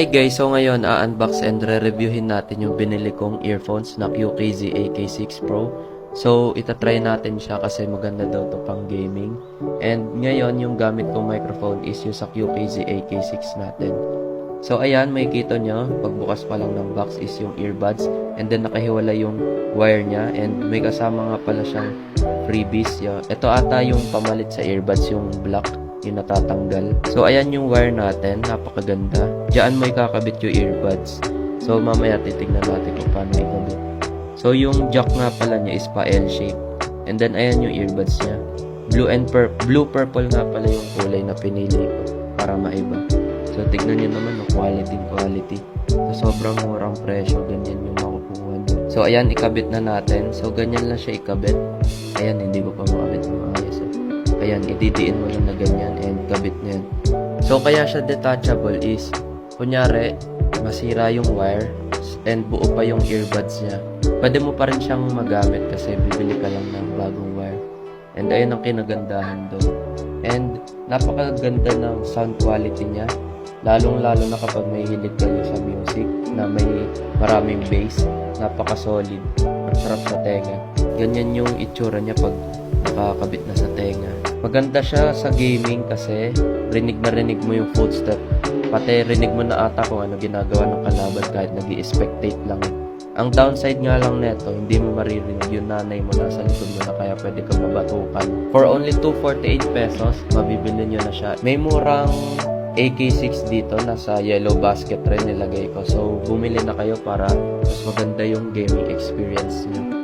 Hi guys, so ngayon unbox and re-reviewin natin yung binili kong earphones na QKZ AK6 Pro. So itatry natin siya kasi maganda daw to pang gaming. And ngayon yung gamit kong microphone is yung sa QKZ AK6 natin. So ayan, makikita nyo, pagbukas pa lang ng box is yung earbuds. And then nakahiwala yung wire niya. And may kasama nga pala siyang freebies. Ito ata yung pamalit sa earbuds, yung black, yung natatanggal. So ayan yung wire natin, napakaganda. Diyan mo ikakabit yung earbuds. So mamaya titignan natin kung paano ikabit. So yung jack nga pala niya is pa L-shape. And then ayan yung earbuds niya. Blue purple nga pala yung kulay na pinili ko para maiba. So tignan niyo naman yung quality. So sobrang murang presyo, ganyan yung makukuha niyo. So ayan, ikabit na natin. So ganyan lang siya ikabit. Ayan, hindi ko pa makabit ng maayos. Ayan, ididiin mo lang na ganyan and kabit na yan. So kaya siya detachable is, kunyari, masira yung wire and buo pa yung earbuds niya. Pwede mo pa rin siyang magamit kasi bibili ka lang ng bagong wire. And ayun ang kinagandahan doon. And napakaganda ng sound quality niya. Lalong-lalo na kapag may hilig kayo sa music na may maraming bass. Napaka-solid. Ang sarap sa tenga. Ganyan yung itsura niya pag nakakabit na sa tenga. Maganda siya sa gaming kasi rinig na rinig mo yung footstep. Pati rinig mo na ata kung ano ginagawa ng kalaban kahit nag-i-spectate lang. Ang downside nga lang neto, hindi mo maririnig yung nanay mo nasa likod mo na kaya pwede kang mabatukan. For only 248 pesos, mabibili nyo na siya. May murang AK6 dito, nasa yellow basket rin nilagay ko. So, bumili na kayo para mas maganda yung gaming experience nyo.